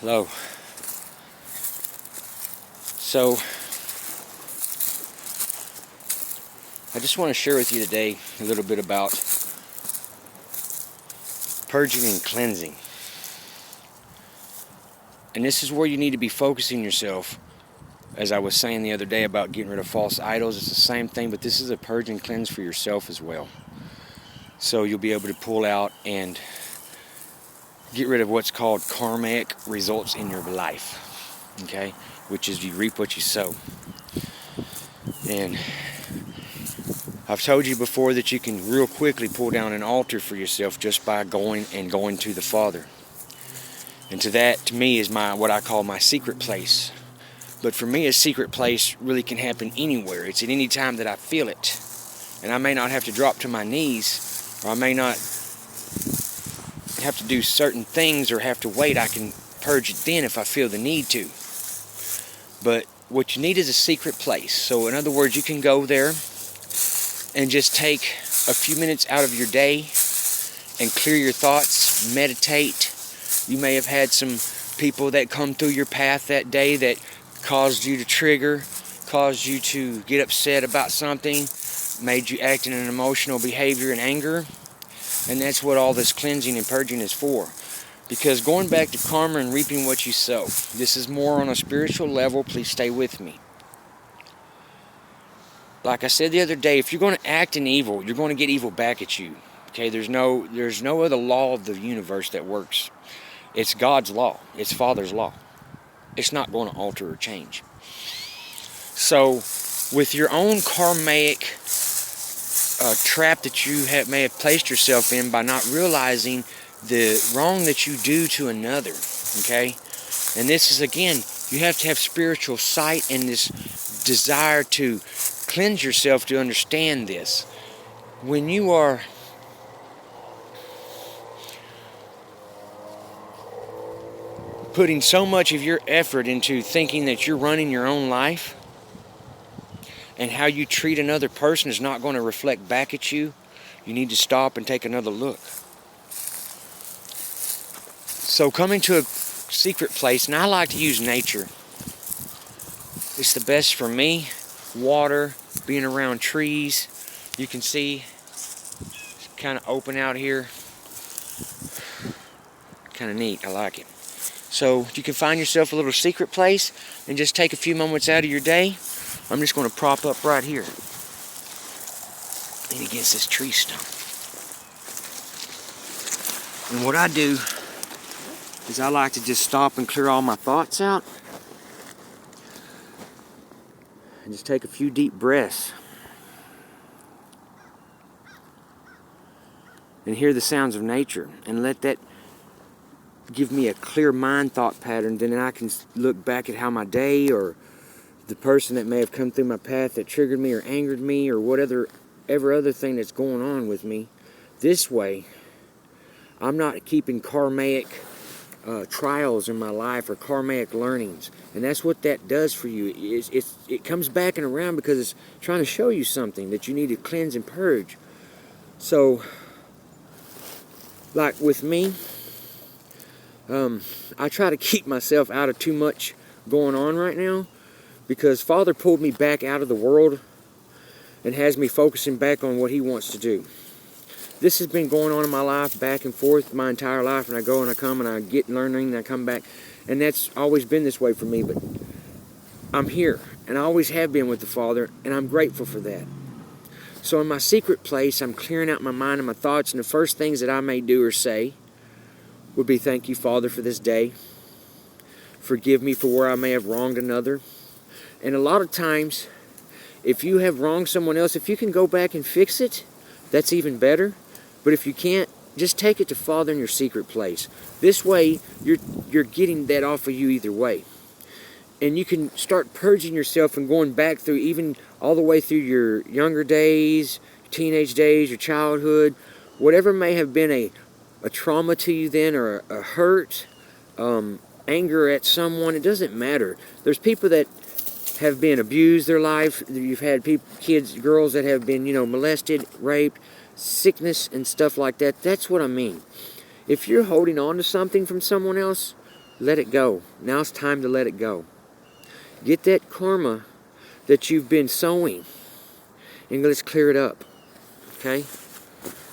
Hello. So, I just want to share with you today a little bit about purging and cleansing. And this is where you need to be focusing yourself. As I was saying the other day about getting rid of false idols, it's the same thing, but this is a purge and cleanse for yourself as well. So you'll be able to pull out and get rid of what's called karmic results in your life, okay? Which is you reap what you sow. And I've told you before that you can real quickly pull down an altar for yourself just by going to the Father. And to me, is what I call my secret place. But for me, a secret place really can happen anywhere. It's at any time that I feel it. And I may not have to drop to my knees, or I may not have to do certain things or have to wait. I can purge it then if I feel the need to. But what you need is a secret place. So in other words, you can go there and just take a few minutes out of your day and clear your thoughts, meditate. You may have had some people that come through your path that day that caused you to trigger, caused you to get upset about something, made you act in an emotional behavior and anger. And that's what all this cleansing and purging is for. Because going back to karma and reaping what you sow, this is more on a spiritual level. Please stay with me. Like I said the other day, if you're going to act in evil, you're going to get evil back at you. Okay, there's no other law of the universe that works. It's God's law. It's Father's law. It's not going to alter or change. So, with your own karmic trap that you may have placed yourself in by not realizing the wrong that you do to another, okay? And this is, again, you have to have spiritual sight and this desire to cleanse yourself to understand this. When you are putting so much of your effort into thinking that you're running your own life, and how you treat another person is not going to reflect back at you, you need to stop and take another look. So coming to a secret place, and I like to use nature. It's the best for me. Water, being around trees. You can see it's kind of open out here. Kind of neat. I like it. So you can find yourself a little secret place and just take a few moments out of your day. I'm just going to prop up right here and against this tree stump. And what I do is I like to just stop and clear all my thoughts out and just take a few deep breaths and hear the sounds of nature and let that give me a clear mind thought pattern. Then I can look back at how my day or the person that may have come through my path that triggered me or angered me or whatever other thing that's going on with me. This way, I'm not keeping karmic trials in my life or karmic learnings. And that's what that does for you. It comes back and around because it's trying to show you something that you need to cleanse and purge. So, like with me, I try to keep myself out of too much going on right now, because Father pulled me back out of the world and has me focusing back on what He wants to do. This has been going on in my life back and forth my entire life, and I go and I come and I get learning and I come back, and that's always been this way for me. But I'm here, and I always have been with the Father, and I'm grateful for that. So in my secret place, I'm clearing out my mind and my thoughts, and the first things that I may do or say would be, thank you, Father, for this day. Forgive me for where I may have wronged another. And a lot of times, if you have wronged someone else, if you can go back and fix it, that's even better. But if you can't, just take it to Father in your secret place. This way, you're getting that off of you either way. And you can start purging yourself and going back through, even all the way through your younger days, teenage days, your childhood, whatever may have been a trauma to you then, or a hurt, anger at someone. It doesn't matter. There's people that have been abused their life. You've had kids, girls that have been, molested, raped, sickness and stuff like that. That's what I mean. If you're holding on to something from someone else, let it go. Now it's time to let it go. Get that karma that you've been sowing and let's clear it up. Okay?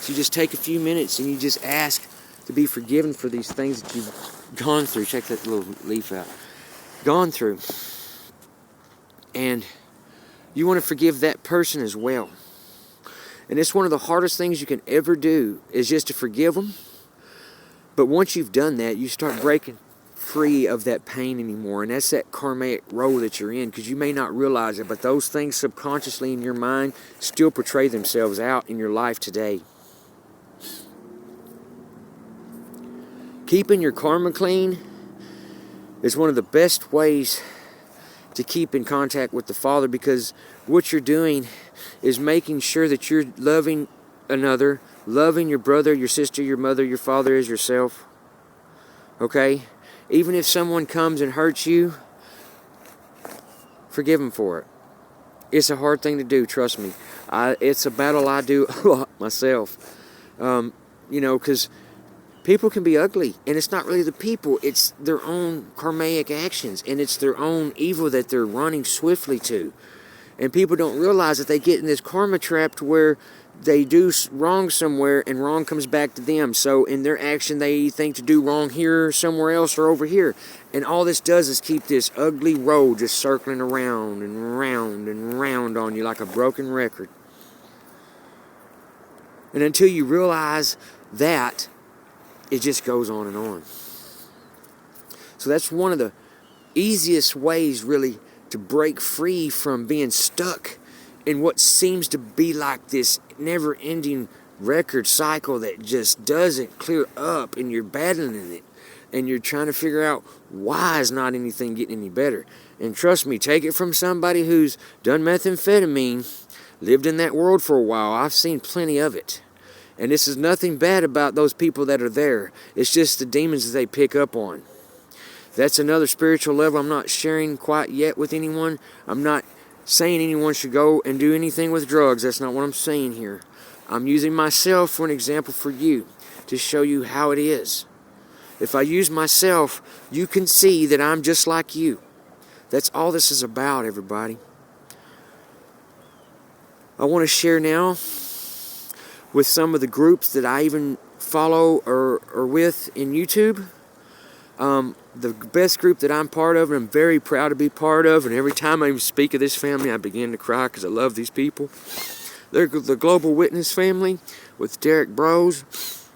So you just take a few minutes and you just ask to be forgiven for these things that you've gone through. Check that little leaf out. Gone through. And you want to forgive that person as well. And it's one of the hardest things you can ever do is just to forgive them. But once you've done that, you start breaking free of that pain anymore. And that's that karmic role that you're in, because you may not realize it, but those things subconsciously in your mind still portray themselves out in your life today. Keeping your karma clean is one of the best ways to keep in contact with the Father, because what you're doing is making sure that you're loving another, loving your brother, your sister, your mother, your father as yourself. Okay? Even if someone comes and hurts you, forgive them for it. It's a hard thing to do, trust me. It's a battle I do a lot myself. Because people can be ugly, and it's not really the people, it's their own karmic actions, and it's their own evil that they're running swiftly to. And people don't realize that they get in this karma trap to where they do wrong somewhere and wrong comes back to them. So in their action, they think to do wrong here, somewhere else, or over here. And all this does is keep this ugly road just circling around and round and round on you like a broken record. And until you realize that, it just goes on and on. So that's one of the easiest ways, really, to break free from being stuck in what seems to be like this never-ending record cycle that just doesn't clear up, and you're battling in it, and you're trying to figure out why is not anything getting any better. And trust me, take it from somebody who's done methamphetamine, lived in that world for a while. I've seen plenty of it. And this is nothing bad about those people that are there. It's just the demons that they pick up on. That's another spiritual level I'm not sharing quite yet with anyone. I'm not saying anyone should go and do anything with drugs. That's not what I'm saying here. I'm using myself for an example for you to show you how it is. If I use myself, you can see that I'm just like you. That's all this is about, everybody. I want to share now with some of the groups that I even follow or with in YouTube. The best group that I'm part of, and I'm very proud to be part of, and every time I even speak of this family, I begin to cry because I love these people. They're the Global Witness family with Derek Bros.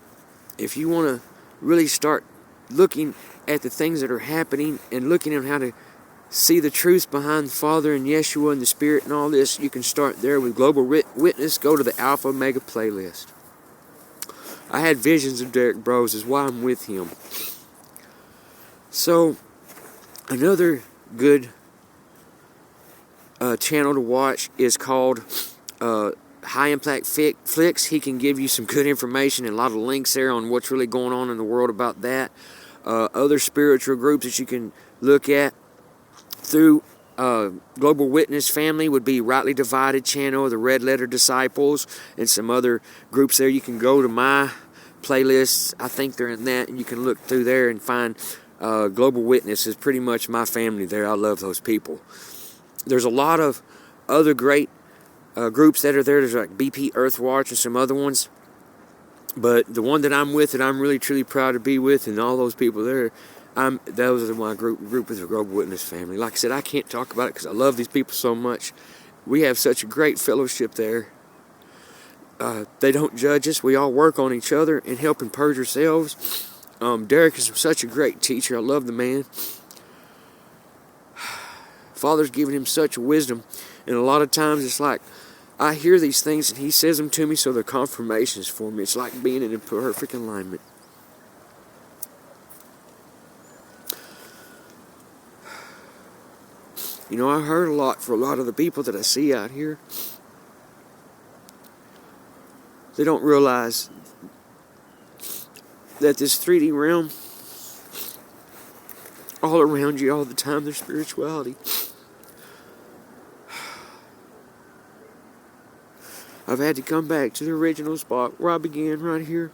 If you want to really start looking at the things that are happening and looking at how to see the truth behind the Father and Yeshua and the Spirit and all this, you can start there with Global Witness. Go to the Alpha Omega playlist. I had visions of Derek Bros. Is why I'm with him. So, another good channel to watch is called High Impact Flicks. He can give you some good information and a lot of links there on what's really going on in the world about that. Other spiritual groups that you can look at through Global Witness family would be Rightly Divided channel, the Red Letter Disciples, and some other groups there. You can go to my playlists. I think they're in that, and you can look through there and find Global Witness is pretty much my family there. I love those people. There's a lot of other great groups that are there. There's like BP Earthwatch and some other ones. But the one that I'm with, and I'm really truly proud to be with, and all those people there, those are my group with the Global Witness family. Like I said, I can't talk about it because I love these people so much. We have such a great fellowship there. They don't judge us. We all work on each other and help and purge ourselves. Derek is such a great teacher. I love the man. Father's given him such wisdom. And a lot of times it's like, I hear these things and he says them to me, so they're confirmations for me. It's like being in a perfect alignment. You know, I heard a lot for a lot of the people that I see out here. They don't realize that this 3D realm, all around you all the time, there's spirituality. I've had to come back to the original spot where I began, right here.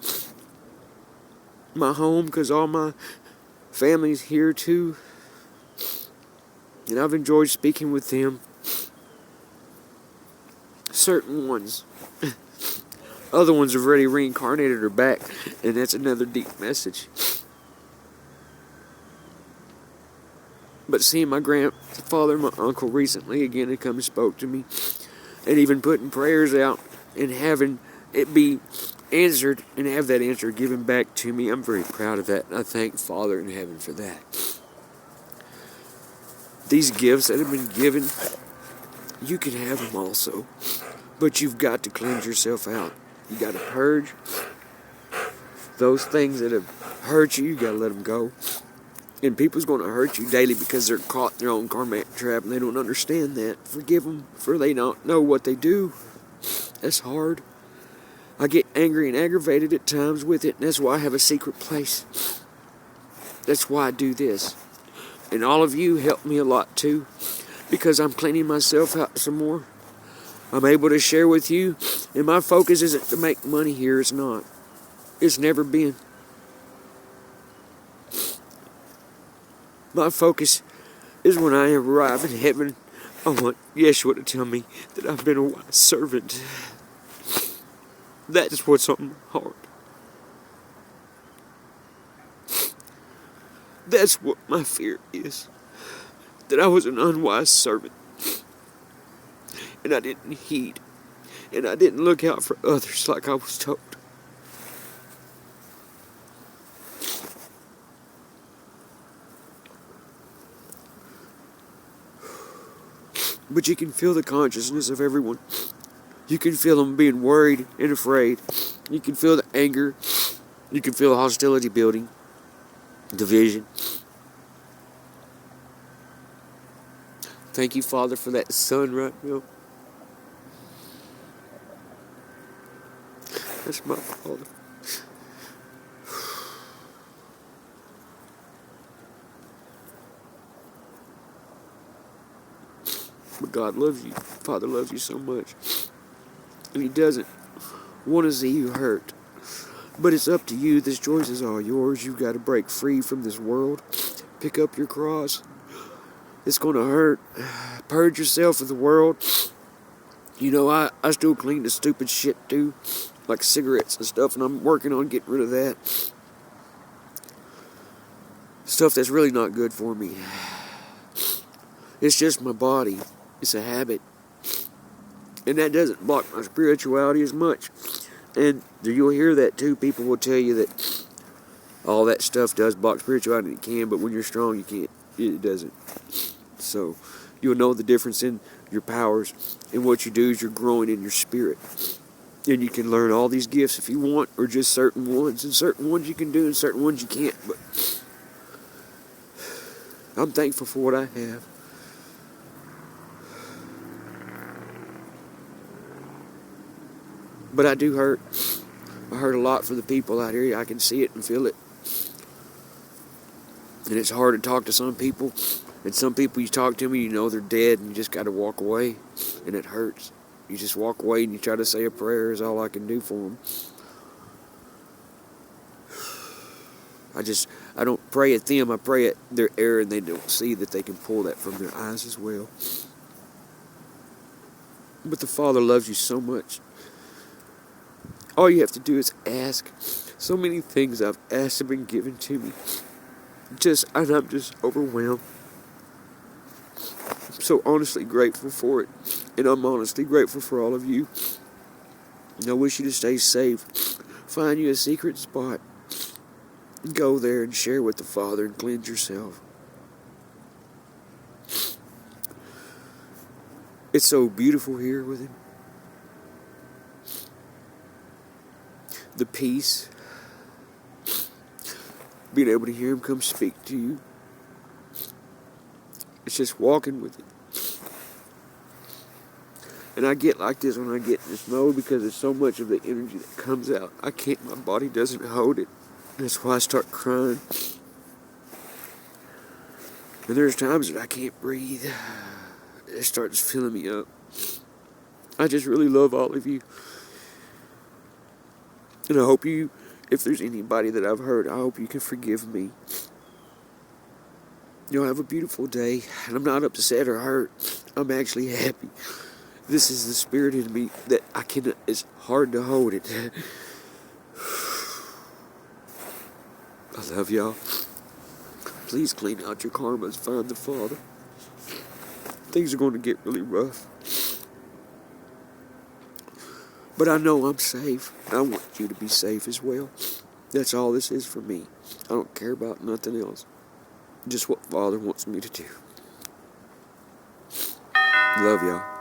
My home, because all my Family's here too, and I've enjoyed speaking with them. Certain ones. Other ones have already reincarnated or back, and that's another deep message. But seeing my grandfather and my uncle recently again had come and spoke to me, and even putting prayers out and having it be answered and have that answer given back to me, I'm very proud of that. I thank Father in heaven for that. These gifts that have been given, you can have them also, but you've got to cleanse yourself out. You got to purge those things that have hurt you. You got to let them go. And people's going to hurt you daily because they're caught in their own karmic trap and they don't understand that. Forgive them, for they don't know what they do. That's hard. I get angry and aggravated at times with it, and that's why I have a secret place. That's why I do this. And all of you help me a lot too, because I'm cleaning myself out some more. I'm able to share with you, and my focus isn't to make money here. It's not. It's never been. My focus is when I arrive in heaven, I want Yeshua to tell me that I've been a wise servant. That's what's on my heart. That's what my fear is. That I was an unwise servant. And I didn't heed. And I didn't look out for others like I was told. But you can feel the consciousness of everyone. You can feel them being worried and afraid. You can feel the anger. You can feel the hostility building. Division. Thank you, Father, for that sun right now. That's my Father. But God loves you. Father loves you so much. And He doesn't want to see you hurt. But it's up to you. This choice is all yours. You've got to break free from this world. Pick up your cross. It's going to hurt. Purge yourself of the world. You know, I still clean the stupid shit too. Like cigarettes and stuff. And I'm working on getting rid of that. Stuff that's really not good for me. It's just my body. It's a habit. And that doesn't block my spirituality as much. And you'll hear that too. People will tell you that all that stuff does block spirituality. It can, but when you're strong, you can't. It doesn't. So you'll know the difference in your powers. And what you do is you're growing in your spirit. And you can learn all these gifts if you want, or just certain ones. And certain ones you can do, and certain ones you can't. But I'm thankful for what I have. But I do hurt. I hurt a lot for the people out here. I can see it and feel it. And it's hard to talk to some people. And some people you talk to them, you know they're dead, and you just got to walk away. And it hurts. You just walk away and you try to say a prayer is all I can do for them. I don't pray at them. I pray at their error, and they don't see that they can pull that from their eyes as well. But the Father loves you so much. All you have to do is ask. So many things I've asked have been given to me. And I'm just overwhelmed. I'm so honestly grateful for it. And I'm honestly grateful for all of you. And I wish you to stay safe. Find you a secret spot. Go there and share with the Father and cleanse yourself. It's so beautiful here with Him. The peace. Being able to hear Him come speak to you. It's just walking with Him. And I get like this when I get in this mode because there's so much of the energy that comes out. My body doesn't hold it. That's why I start crying. And there's times that I can't breathe. It starts filling me up. I just really love all of you. And I hope if there's anybody that I've hurt, I hope you can forgive me. You'll have a beautiful day. And I'm not upset or hurt. I'm actually happy. This is the spirit in me that I cannot, it's hard to hold it. I love y'all. Please clean out your karmas, find the Father. Things are going to get really rough. But I know I'm safe. I want you to be safe as well. That's all this is for me. I don't care about nothing else. Just what Father wants me to do. Love y'all.